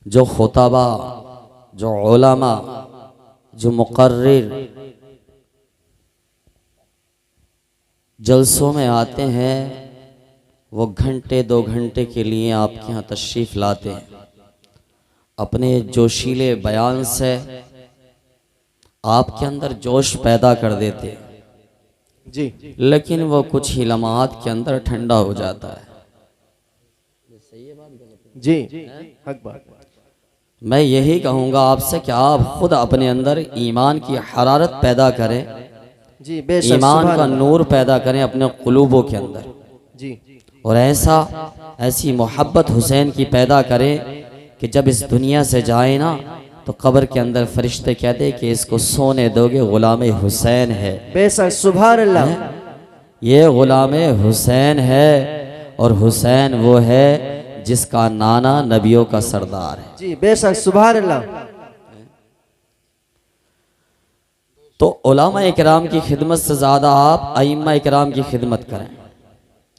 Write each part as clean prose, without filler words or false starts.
जो खुतबा, जो उलमा, जो मुकर्रिर जलसों में आते हैं, वो घंटे 2 घंटे के लिए आपके यहाँ तशरीफ़ लाते हैं। अपने जोशीले बयान से आपके अंदर जोश पैदा कर देते हैं जी लेकिन वो कुछ ही लम्हात के अंदर ठंडा हो जाता है। जी हक बात। मैं यही कहूँगा आपसे कि आप खुद अपने अंदर ईमान की हरारत पैदा करें, जी बेशक, ईमान सुभान का अल्लाह। नूर पैदा करें अपने क़ुलूबों के अंदर, जी और ऐसी मोहब्बत हुसैन की पैदा करें कि जब इस दुनिया से जाए ना तो कब्र के अंदर फरिश्ते कहते कि इसको सोने दोगे, गुलाम हुसैन है। बेशक, सुभान अल्लाह। ये गुलाम हुसैन है, और हुसैन वो है जिसका नाना नबियों का सरदार है। जी बेशक, सुभान अल्लाह। तो उलमा इकराम की खिदमत से ज़्यादा आप अइम्मा इकराम की खिदमत करें।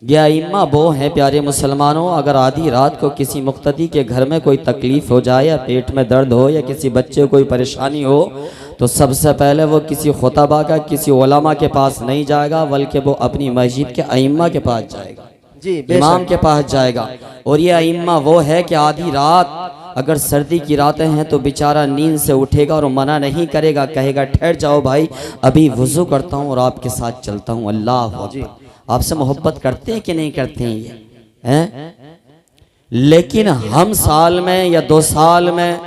ये अइम्मा वो हैं प्यारे मुसलमानों, अगर आधी रात को किसी मुक्तदी के घर में कोई तकलीफ़ हो जाए या पेट में दर्द हो या किसी बच्चे को कोई परेशानी हो तो सबसे पहले वो किसी खुतबा का, किसी उलमा के पास नहीं जाएगा, बल्कि वो अपनी मस्जिद के अइम्मा के पास जाएगा, जी इमाम के पास जाएगा। और ये अइम्मा वो है कि आधी रात अगर सर्दी की रातें हैं तो बेचारा नींद से उठेगा और मना नहीं करेगा, कहेगा ठहर जाओ भाई, अभी वुज़ू करता हूँ और आपके साथ चलता हूँ। अल्लाह अकबर। आपसे मोहब्बत करते हैं कि नहीं करते हैं ये हैं? लेकिन हम साल में या 2 साल में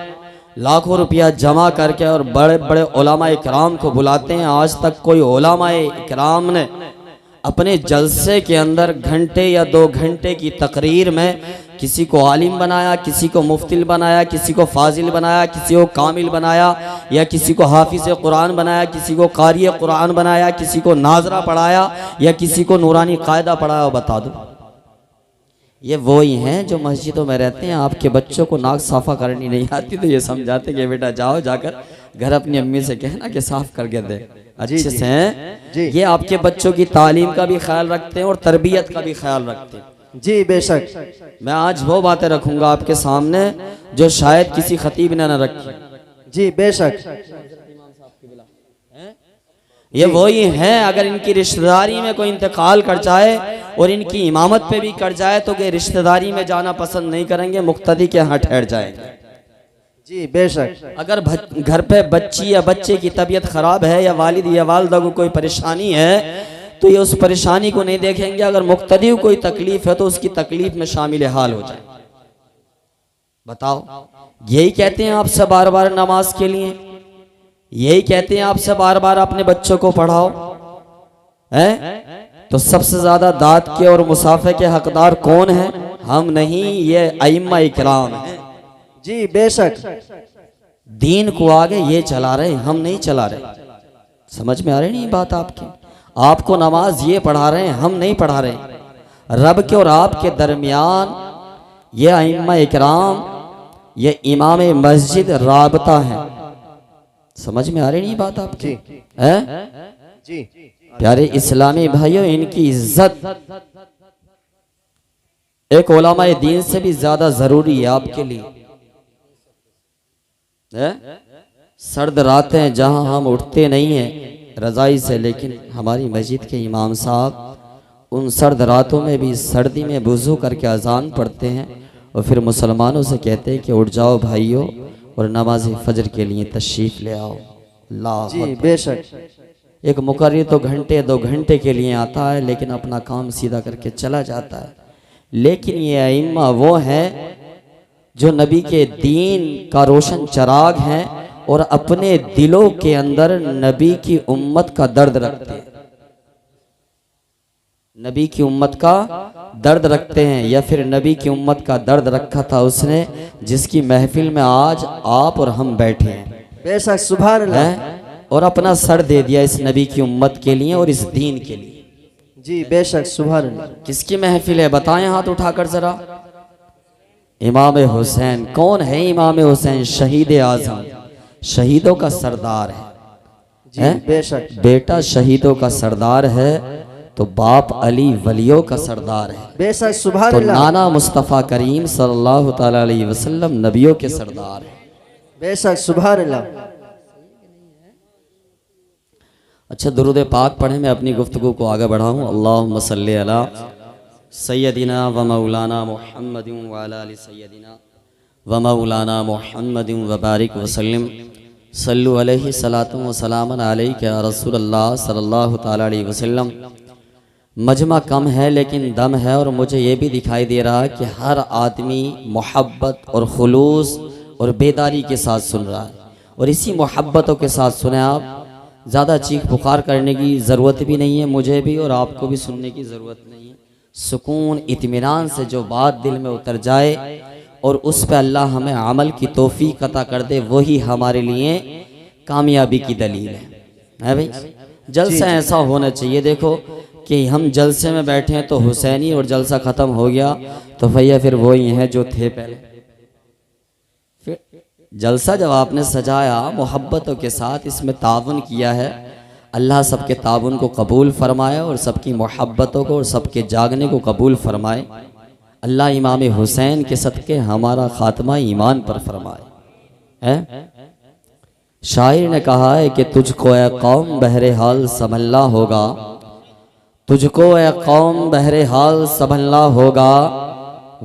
लाखों रुपया जमा करके और बड़े बड़े उलमा इकराम को बुलाते हैं। आज तक कोई उलमा इकराम ने अपने जलसे के अंदर घंटे या 2 घंटे की तकरीर में किसी को आलिम बनाया, किसी को मुफ्तिल बनाया, किसी को फाजिल बनाया, किसी को कामिल बनाया, या किसी को हाफिज़ कुरान बनाया, किसी को कारी कुरान बनाया, किसी को नाजरा पढ़ाया, या किसी को नूरानी कायदा पढ़ाया? बता दो। ये वो ही हैं जो मस्जिदों में रहते हैं, आपके बच्चों को नाक साफ़ा करनी नहीं आती तो ये समझाते कि बेटा जाओ, जाकर घर अपनी अम्मी से कहना कि साफ़ करके दे अच्छे से हैं। ये आपके बच्चों की तालीम का भी ख्याल रखते हैं और तरबियत का भी ख्याल रखते हैं। जी बेशक। मैं आज वो बातें रखूंगा आपके सामने जो शायद किसी खतीब ने न रखी। जी बेशक। ये वही हैं, अगर इनकी रिश्तेदारी में कोई इंतकाल कर जाए और इनकी इमामत पे भी कर जाए तो ये रिश्तेदारी में जाना पसंद नहीं करेंगे, मुक्तदी के यहाँ ठहर जाएंगे। जी बेशक। अगर घर पे बच्ची या बच्चे की तबीयत खराब है या वालिद या वालदा को कोई परेशानी है तो ये उस परेशानी को नहीं देखेंगे, अगर मुक्तदी को कोई तकलीफ है तो उसकी तकलीफ में शामिल हाल हो जाए। बताओ, यही कहते हैं आपसे बार बार नमाज के लिए, यही कहते हैं आपसे बार बार अपने बच्चों को पढ़ाओ है? तो सबसे ज्यादा दाद के और मुसाफे के हकदार कौन है? हम नहीं, ये अइम्मा इकराम है। जी बेशक। दीन को आगे ये चला रहे, हम नहीं चला रहे। समझ में आ रही नहीं बात आपकी? आपको नमाज ये पढ़ा रहे हैं, हम नहीं पढ़ा रहे। रब के और आपके दरमियान ये अइम्मा इकराम, ये इमाम मस्जिद राबता है। समझ में आ रही नहीं बात आपकी? है जी प्यारे इस्लामी भाइयों, इनकी इज्जत एक उलमाए दीन से भी ज्यादा जरूरी है आपके लिए। सर्द रातें जहां हम उठते नहीं हैं रजाई से, लेकिन हमारी मस्जिद के इमाम साहब उन सर्द रातों में भी सर्दी में वुज़ू करके अजान पढ़ते हैं और फिर मुसलमानों से कहते हैं कि उठ जाओ भाइयों और नमाज फजर के लिए तशरीफ़ ले आओ। अल्लाह जी बेशक। एक मुकर्री तो घंटे 2 घंटे के लिए आता है लेकिन अपना काम सीधा करके चला जाता है। लेकिन ये अइम्मा वो हैं जो नबी के दीन का रोशन चिराग हैं और अपने दिलों के अंदर नबी की उम्मत का दर्द रखते हैं, नबी की उम्मत का दर्द रखते हैं। या फिर नबी की उम्मत का दर्द रखा था उसने जिसकी महफिल में आज आप और हम बैठे हैं। बेशक, सुभान अल्लाह। और अपना सर दे दिया इस नबी की उम्मत के लिए और इस दीन के लिए। जी बेशक, सुभान अल्लाह। किसकी महफिल है बताएं हाथ उठाकर जरा? इमाम हुसैन। कौन है इमाम हुसैन? शहीद आज़म, शहीदों का सरदार है। जी बेशक। बेटा शहीदों का सरदार है तो बाप अली वलियों का सरदार है, बेशक सुभान तो अल्लाह, नाना मुस्तफ़ा करीम सल्लल्लाहु ताला अलैहि वसल्लम नबियों के सरदार है। बेशक सुभान अल्लाह। अच्छा, दुरूद पाक पढ़े, मैं अपनी गुफ्तगू को आगे बढ़ाऊँ। अल्लाहुम्मा सल्ली अला सय्यदिना व मौलाना मुहम्मदिन व अला आलि सय्यदिना व मौलाना मुहम्मदिन व बारिक वसल्लम सल्लु अलैहि सलातु व सलामन अलैका या रसूलल्लाह सल्लल्लाहु ताला अलैहि वसल्लम। मजमा कम है लेकिन दम है, और मुझे ये भी दिखाई दे रहा है कि हर आदमी मोहब्बत और खुलूस और बेदारी के साथ सुन रहा है, और इसी मोहब्बतों के साथ सुने आप। ज़्यादा चीख पुकार करने की ज़रूरत भी नहीं है, मुझे भी और आपको भी सुनने की ज़रूरत नहीं है। सुकून इत्मीनान से जो बात दिल में उतर जाए और उस पर अल्लाह हमें अमल की तौफीक अता कर दे, वही हमारे लिए कामयाबी की दलील है भाई। जलसा ऐसा होना चाहिए, देखो कि हम जलसे में बैठे हैं तो हुसैनी और जलसा ख़त्म हो गया तो भैया फिर वही हैं जो थे पहले। फिर जलसा जब आपने सजाया मोहब्बतों के साथ, इसमें ताउन किया है, अल्लाह सबके ताउन को कबूल फरमाए और सबकी मोहब्बतों को और सबके जागने को कबूल फरमाए। अल्लाह इमाम हुसैन के सदक़े हमारा खात्मा ईमान पर फरमाए। शायर ने कहा है कि तुझको ए कौम बहरे हाल संभलना होगा, तुझको ए कौम बहरे हाल संभलना होगा,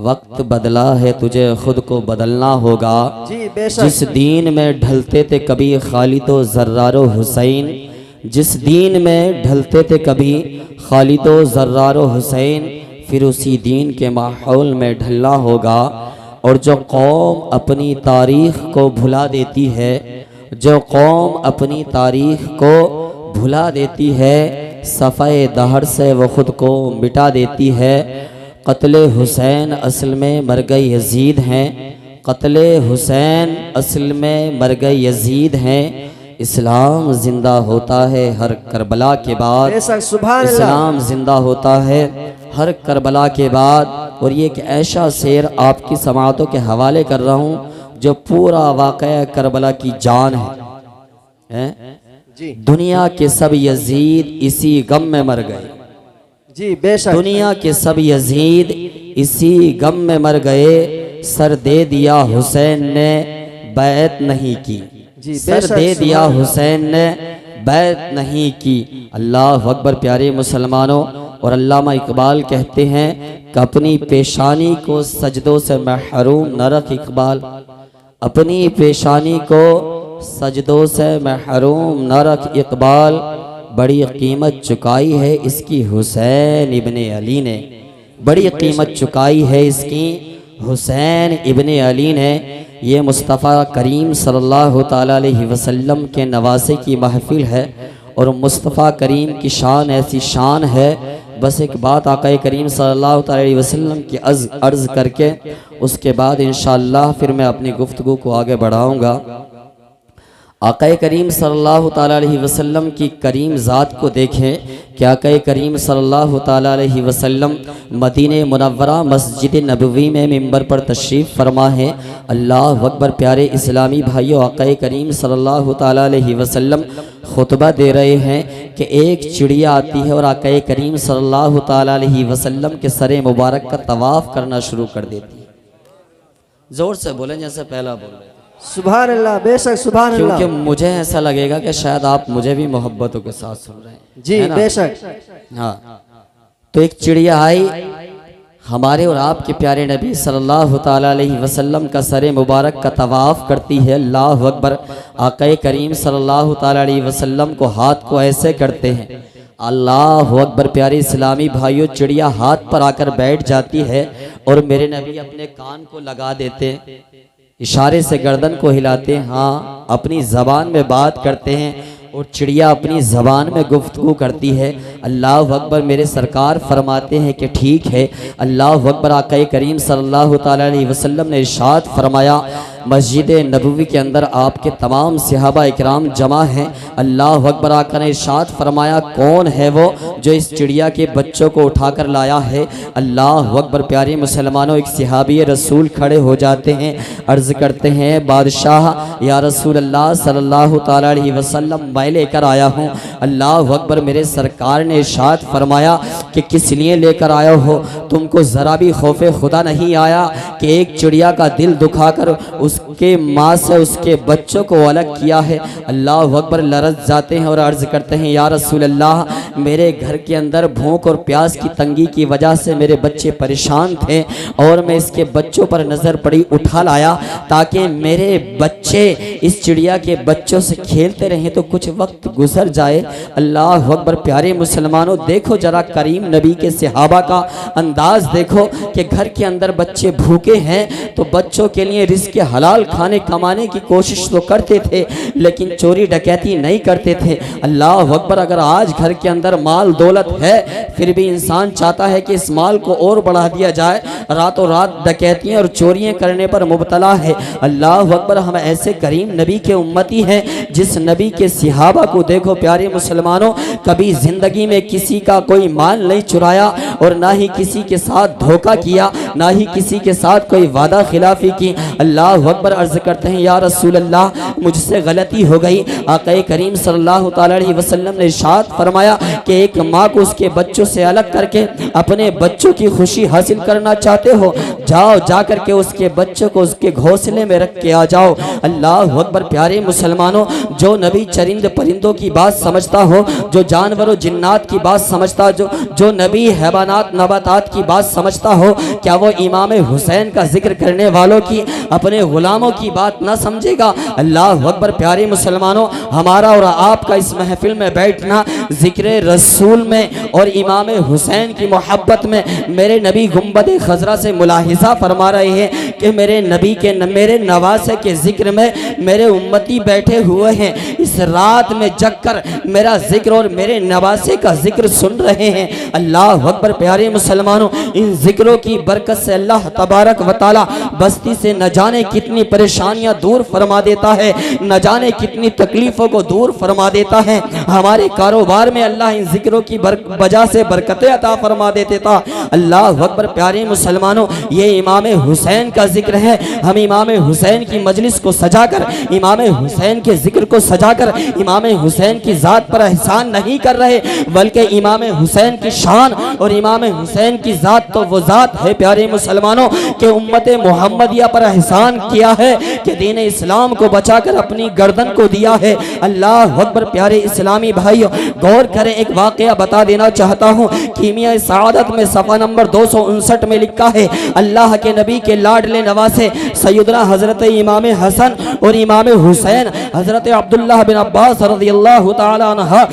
वक्त बदला है तुझे खुद को बदलना होगा। जी बेशक। जिस दीन में ढलते थे कभी खालिदो जर्रारो हुसैन, जिस दीन में ढलते थे कभी खालिदो जर्रारो हुसैन, फिर उसी दीन के माहौल में ढलना होगा। और जो कौम अपनी तारीख को भुला देती है, जो कौम अपनी तारीख को भुला देती है, सफ़े दहर से वो खुद को मिटा देती है। क़त्ल हुसैन असल में मरग यजीद हैं, क़त्ल हुसैन असल में मरग यजीद हैं। इस्लाम जिंदा होता है हर करबला के बाद, बेशक सुभान अल्लाह। इस्लाम जिंदा होता है हर करबला के बाद। और ये एक ऐसा शेर आपकी समाअतों के हवाले कर रहा हूँ जो पूरा वाक़या करबला की जान है। जी दुनिया के सब यजीद इसी गम में मर गए, जी बेशक। दुनिया के सब यजीद इसी गम में मर गए। सर दे दिया हुसैन ने बैत नहीं की, जी सर बेशक दे दिया सुभान हुसैन ने बैत नहीं की। अल्लाह अकबर। प्यारे मुसलमानों, और अल्लामा इकबाल कहते हैं कि अपनी पेशानी को सजदों से महरूम न रख इकबाल, अपनी पेशानी को सजदों से महरूम न रख इकबाल। बड़ी कीमत चुकाई है इसकी हुसैन इब्ने अली ने, बड़ी कीमत चुकाई है इसकी हुसैन इब्ने अली ने। ये मुस्तफ़ा करीम सल्लल्लाहु ताला अलैहि वसल्लम के नवासे की महफिल है, और मुस्तफ़ा करीम की शान ऐसी शान है। बस एक बात आक़ा करीम सल्लल्लाहु ताला अलैहि वसल्लम की अर्ज़ करके उसके बाद इंशाअल्लाह फिर मैं अपनी गुफ्तगू को आगे बढ़ाऊँगा। आक़ा करीम सल्लल्लाहु ताला अलैहि वसल्लम की करीम ज़ात को देखें कि आक़ा करीम सल्लल्लाहु ताला अलैहि वसल्लम मदीने मुनव्वरा मस्जिद नबवी में मिंबर पर तशरीफ़ फरमा है। अल्लाह अकबर। प्यारे इस्लामी भाइयों, आक़ा करीम सल्लल्लाहु ताला अलैहि वसल्लम खुतबा दे रहे हैं कि एक चिड़िया आती है और आक़ा करीम सल्लल्लाहु ताला अलैहि वसल्लम के सरे मुबारक का तवाफ़ करना शुरू कर देती है। ज़ोर से बोलें जैसे पहला बोल रहे थे, सुभान अल्लाह। बेशक सुभान अल्लाह। क्योंकि मुझे ऐसा लगेगा कि शायद आप मुझे भी मोहब्बतों के साथ सुन रहे हैं। जी है ना? बेशक। हाँ, तो एक चिड़िया आई, हमारे और आपके प्यारे नबी सल्लल्लाहु ताला अलैहि वसल्लम का सरे मुबारक का तवाफ़ करती है। अल्लाह अकबर। आक़ा करीम सल्लल्लाहु ताला अलैहि वसल्लम को हाथ को ऐसे करते हैं। अल्लाह अकबर। प्यारे इस्लामी भाइयों, चिड़िया हाथ पर आकर बैठ जाती है और मेरे नबी अपने कान को लगा देते हैं, इशारे से गर्दन को हिलाते हैं, हाँ अपनी ज़बान में बात करते हैं, और चिड़िया अपनी ज़बान में गुफ्तगू करती है। अल्लाह अकबर। मेरे सरकार फरमाते हैं कि ठीक है। अल्लाह अकबर। आक़ा करीम सल्लल्लाहु ताला अलैहि वसल्लम ने इरशाद फरमाया, मस्जिद नबवी के अंदर आपके तमाम सहाबा इकराम जमा हैं। अल्लाह अकबर। आका ने इरशाद फरमाया, कौन है वो जो इस चिड़िया के बच्चों को उठाकर लाया है? अल्लाह अकबर। प्यारे मुसलमानों, एक सहाबी रसूल खड़े हो जाते हैं, अर्ज़ करते हैं, बादशाह या रसूल अल्लाह सल्लल्लाहु ताला अलैहि वसल्लम मैं लेकर आया हूँ। अल्लाह अकबर। मेरे सरकार ने इरशाद फरमाया कि किस लिए लेकर आए हो, तुमको ज़रा भी खौफ खुदा नहीं आया कि एक चिड़िया का दिल दुखाकर उसके माँ से उसके बच्चों को अलग किया है। अल्लाह अकबर। लरज़ जाते हैं और अर्ज़ करते हैं या रसूल अल्लाह, मेरे घर के अंदर भूख और प्यास की तंगी की वजह से मेरे बच्चे परेशान थे और मैं इसके बच्चों पर नज़र पड़ी उठा लाया ताकि मेरे बच्चे इस चिड़िया के बच्चों से खेलते रहें तो कुछ वक्त गुजर जाए। अल्लाह अकबर। प्यारे मुसलमानों, देखो जरा करीम नबी के सहाबा का अंदाज देखो कि घर के अंदर बच्चे भूखे हैं तो बच्चों के लिए रिज़्क़ हलाल खाने कमाने की कोशिश तो करते थे लेकिन चोरी डकैती नहीं करते थे। अल्लाह अकबर। अगर आज घर के अंदर माल दौलत है फिर भी इंसान चाहता है कि इस माल को और बढ़ा दिया जाए, रातों रात डकैतियाँ और चोरियाँ करने पर मुब्तला है। अल्लाह अकबर। हम ऐसे करीम नबी के उम्मती हैं जिस नबी के सहाबा को देखो प्यारे मुसलमानों, कभी ज़िंदगी में किसी का कोई माल नहीं चुराया और ना ही किसी के साथ धोखा किया, ना ही किसी के साथ कोई वादा खिलाफी की। अल्लाह अकबर। अर्ज़ करते हैं या रसूल अल्लाह, मुझसे गलती हो गई। आक़ा करीम सल्लल्लाहु अलैहि वसल्लम ने इरशाद फरमाया कि एक माँ को उसके बच्चों से अलग करके अपने बच्चों की खुशी हासिल करना चाहते हो, जाओ जा करके उसके बच्चों को उसके घोंसले में रख के आ जाओ। अल्लाह अकबर। प्यारे मुसलमानों, जो नबी चरिंद परिंदों की बात समझता हो, जो जानवरों जिन्नात की बात समझता, जो नबी हैवानात नबातात की बात समझता हो, क्या वो इमाम हुसैन का जिक्र करने वालों की अपने गुलामों की बात ना समझेगा? अल्लाह अकबर। प्यारे मुसलमानों, हमारा और आपका इस महफिल में बैठना जिक्र रसूल में और इमाम हुसैन की मोहब्बत में, मेरे नबी गुंबद खजरा से मुलाहिजा फरमा रहे हैं कि मेरे नबी के मेरे नवासे के जिक्र में मेरे उम्मती बैठे हुए हैं, इस रात में जग कर मेरा जिक्र और मेरे नवासे का जिक्र सुन रहे हैं। अल्लाह अकबर। प्यारे मुसलमानों, इन जिक्रों की बरकत से अल्लाह तबारक व तआला बस्ती से न जाने कितनी परेशानियां दूर फरमा देता है, न जाने कितनी तकलीफ़ों को दूर फरमा देता है। हमारे कारोबार में अल्लाह इन जिक्रों की वजह से बरकतें अता फरमा देते था। अल्लाह अकबर। प्यारे मुसलमानों, ये इमाम हुसैन का जिक्र है। हम इमाम हुसैन की मजलिस को सजाकर, इमाम हुसैन के जिक्र को सजाकर इमाम हुसैन की ज़ात पर एहसान नहीं कर रहे, बल्कि इमाम हुसैन की शान और इमाम हुसैन की ज़ात तो वो ज़ात है प्यारे मुसलमानों के उम्मत मोहम्मदिया पर एहसान किया है कि दीन इस्लाम को बचाकर अपनी गर्दन को दिया है। अल्लाह अकबर। प्यारे इस्लामी भाइयों, गौर करें, एक वाक़या बता देना चाहता हूँ। कीमिया सआदत में सफ़ा नंबर 259 में लिखा है, अल्लाह के नबी के लाडले नवासे सैयदना हज़रत इमाम हसन और इमाम हुसैन हज़रत अब्दुल्लाह बिन अब्बास रज़ियल्लाहु तआला अन्हा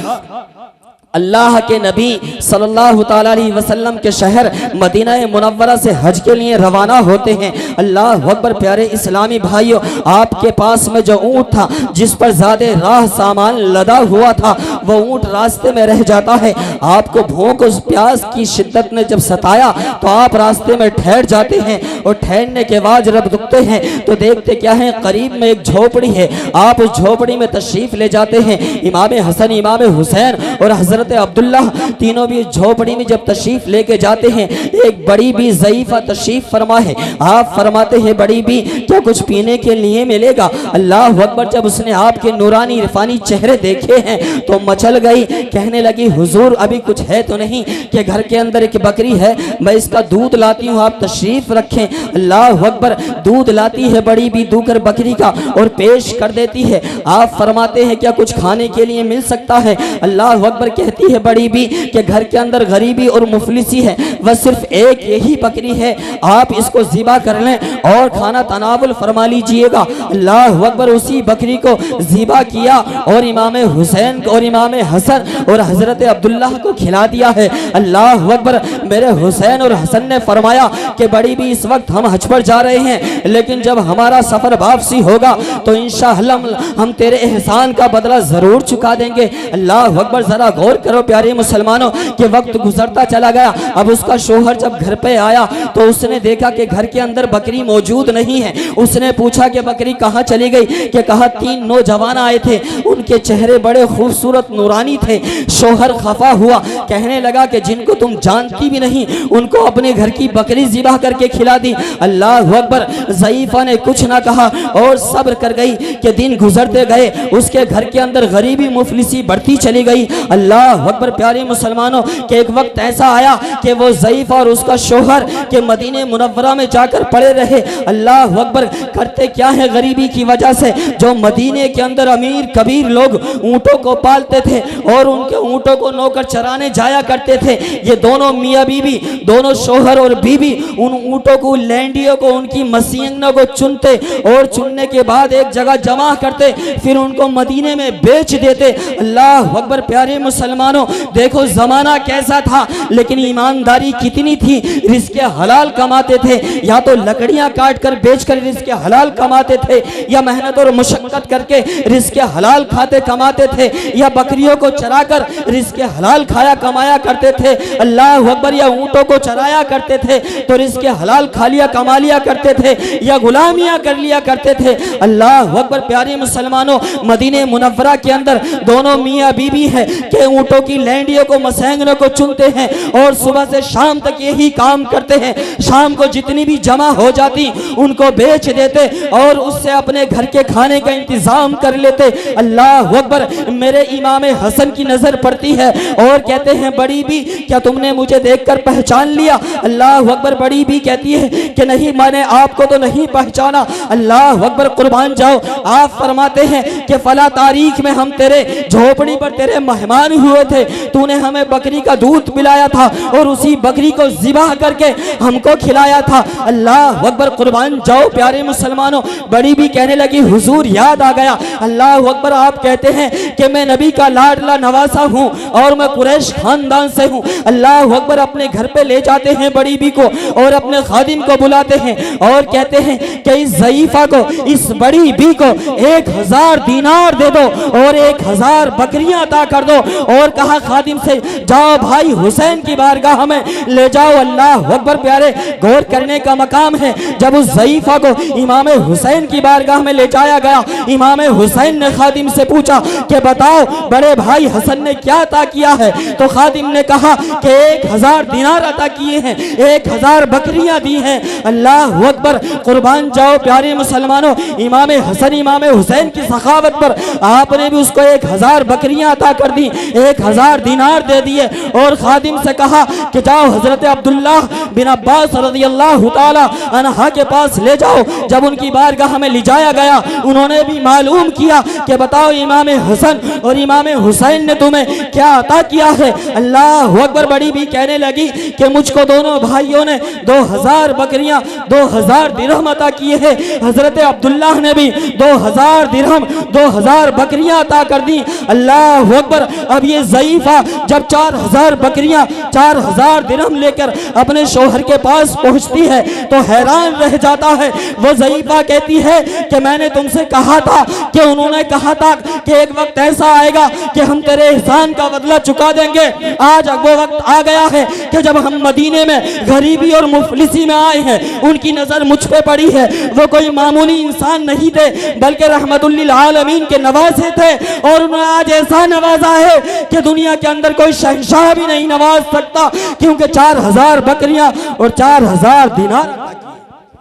अल्लाह के नबी सल्लल्लाहु ताला अलैहि वसल्लम के शहर मदीना मुनव्वरा से हज के लिए रवाना होते हैं। अल्लाह अकबर। प्यारे इस्लामी भाइयों, आपके पास में जो ऊँट था जिस पर ज़्यादा राह सामान लदा हुआ था, वो ऊँट रास्ते में रह जाता है। आपको भूख और प्यास की शिद्दत ने जब सताया तो आप रास्ते में ठहर जाते हैं और ठहरने के बाद जब रुकते हैं तो देखते क्या है, करीब में एक झोपड़ी है। आप उस झोपड़ी में तशरीफ़ ले जाते हैं। इमाम हसन, इमाम हुसैन और हज़रत अब्दुल्लाह तीनों भी झोपड़ी में जब तशरीफ लेके जाते हैं, एक बड़ी भी ज़ईफ़ा तशरीफ फरमा है। आप फरमाते हैं, बड़ी भी क्या कुछ पीने के लिए मिलेगा? अल्लाह अकबर। जब उसने आपके नूरानी इरफानी चेहरे देखे हैं तो मचल गई, कहने लगी, हुजूर अभी कुछ है तो नहीं कि घर के अंदर एक बकरी है, मैं इसका दूध लाती हूँ, आप तशरीफ रखें। अल्लाह अकबर। दूध लाती है बड़ी भी दूकर बकरी का और पेश कर देती है। आप फरमाते हैं, क्या कुछ खाने के लिए मिल सकता है? अल्लाह अकबर। कहती है बड़ी भी कि घर के अंदर गरीबी और मुफलिसी है, वह सिर्फ एक यही बकरी है, आप इसको ज़िबा कर लें और खाना तनावुल फरमा लीजिएगा। अल्लाह अकबर। उसी बकरी को ज़िबा किया और इमाम हुसैन और इमाम हसन और हज़रत अब्दुल्लाह को खिला दिया है। अल्लाह अकबर। मेरे हुसैन और हसन ने फरमाया कि बड़ी भी इस वक्त हम हज पर जा रहे हैं, लेकिन जब हमारा सफ़र वापसी होगा तो इंशाअल्लाह हम तेरे एहसान का बदला ज़रूर चुका देंगे। अल्लाह अकबर। ज़रा गौर करो प्यारे मुसलमानों कि वक्त गुजरता चला गया। अब उसका शोहर जब घर पे आया तो उसने देखा कि घर के अंदर बकरी मौजूद नहीं है। उसने पूछा कि बकरी कहाँ चली गई? कि कहा 3 नौजवान आए थे, उनके चेहरे बड़े खूबसूरत नूरानी थे। शोहर खफा हुआ, कहने लगा कि जिनको तुम जानती भी नहीं उनको अपने घर की बकरी ज़िबा करके खिला दी। अल्लाह अकबर। ज़ईफ़ा ने कुछ ना कहा और सब्र कर गई कि दिन गुजरते गए, उसके घर के अंदर गरीबी मुफलिसी बढ़ती चली गई। अल्लाह अकबर। प्यारे मुसलमानों के एक वक्त ऐसा आया कि वो ज़ईफ़ा और उसका शोहर के मदीने मुनव्वरा में जाकर पड़े रहे। अल्लाह अकबर। करते क्या है गरीबी की वजह से, जो मदीने के अंदर अमीर कबीर लोग ऊँटों को पालते थे और उनके ऊँटों को नौकर चराने जाया करते थे, ये दोनों मियाँ बीवी, दोनों शोहर और बीवी उन ऊँटों को, लैंडियों को, उनकी मसीनों को चुनते और चुनने के बाद एक जगह जमा करते, फिर उनको मदीने में बेच देते। अल्लाह अकबर। प्यारे मुसलमानों देखो ज़माना कैसा था, लेकिन ईमानदारी कितनी थी। रिज़्क़े हलाल कमाते थे, या तो लकड़ियाँ काट कर बेच कर रिज़्क़े हलाल कमाते थे, या मेहनत और मुशक्क़त करके रिज़्क़े हलाल खाते कमाते थे, या बकरियों को चरा कर रिज़्क़े हलाल खाया कमाया करते थे। अल्लाह अकबर। या ऊँटों को चराया करते थे तो रिज़्क़े हलाल खा लिया कमा लिया करते थे, या गुलामियाँ कर लिया करते थे। अल्लाह अकबर। प्यारे मुसलमानों मदीने मुनव्वरा के अंदर दोनों मियाँ बीवी है कि ऊँटों की लैंडियों को, मसैंगनों को चुनते हैं और सुबह से शाम तक यही काम करते हैं। शाम को जितनी भी जमा हो जाती उनको बेच देते और उससे अपने घर के खाने का इंतजाम कर लेते। अल्लाह अकबर। मेरे इमाम हसन की नजर पड़ती है और कहते हैं बड़ी भी क्या तुमने मुझे देखकर पहचान लिया? अल्लाह अकबर। बड़ी भी कहती है कि नहीं, मैंने आपको तो नहीं पहचाना। अल्लाह अकबर। कुर्बान जाओ। आप फरमाते हैं कि फला तारीख में हम तेरे झोपड़ी पर तेरे मेहमान हुए थे, तूने हमें बकरी का दूध पिलाया था और उसी बकरी को ज़िबा करके हमको खिलाया था। अल्लाह अकबर। कुर्बान जाओ। प्यारे मुसलमानों बड़ी भी कहने लगी हुजूर याद आ गया। अल्लाह अकबर। आप कहते हैं कि मैं नबी का लाडला नवासा हूँ और मैं कुरैश खानदान से हूँ। अल्लाह अकबर। अपने घर पे ले जाते हैं बड़ी बी को और अपने खादिम को बुलाते हैं और कहते हैं कि इस ज़ईफ़ा को, इस बड़ी बी को 1000 दीनार दे दो और 1000 बकरियां अता कर दो। और कहा खादिम से जाओ भाई हुसैन की बारगाह में ले जाओ। अल्लाह अकबर। प्यारे गौर करने का मकाम है, जब उस ज़ईफ़ा को इमाम हुसैन की बारगाह में ले जाया गया, इमाम हुसैन ने खादिम से पूछा कि बताओ बड़े भाई हसन ने क्या अता किया है? तो खादिम ने कहा कि 1000 दीनार अता किए हैं, 1000 बकरियां दी हैं। अल्लाह अकबर। कुर्बान जाओ। प्यारे मुसलमानों इमाम हसन इमाम हुसैन की सखावत पर आपने भी उसको 1000 बकरियां अता कर दी, 1000 दीनार दे दिए और खादिम से कहा कि जाओ हजरत अब्दुल्लाह बिन अब्बास रज़ियल्लाहु ताला अन्हा के पास ले जाओ। जब उनकी बारगाह में ले जाया गया उन्होंने भी मालूम किया कि बताओ इमाम हसन और इमाम हुसैन ने तुम्हें क्या अता किया है? अल्लाह अकबर। बड़ी भी कहने लगी कि मुझको दोनों भाइयों ने 2000 बकरियां, 2000 दिरहम अता किए हैं। हजरत अब्दुल्लाह ने भी 2000 दिरहम, 2000 बकरियां अता कर दी। अल्लाह अकबर। अब ये ज़ईफ़ा जब 4000 बकरियां, 4000 दिरहम लेकर अपने शोहर के पास पहुंचती है तो हैरान रह जाता है। वो ज़ईफ़ा कहती है कि मैंने तुमसे कहा था कि उन्होंने कहा था कि एक वक्त ऐसा आएगा कि हम तेरे एहसान का बदला चुका देंगे। आज वो वक्त आ गया है कि जब हम मदीने में गरीबी और मुफलिसी में आए हैं, उनकी नज़र मुझ पे पड़ी है। वो कोई मामूली इंसान नहीं थे बल्कि रहमतुल लिल आलमीन के नवासे थे और उन्हें आज ऐसा नवाजा है कि दुनिया के अंदर कोई शहंशाह भी नहीं नवाज सकता, क्योंकि 4000 बकरियां और 4000 दीनार।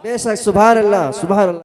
बेशक। सुभान अल्लाह, सुभान अल्लाह।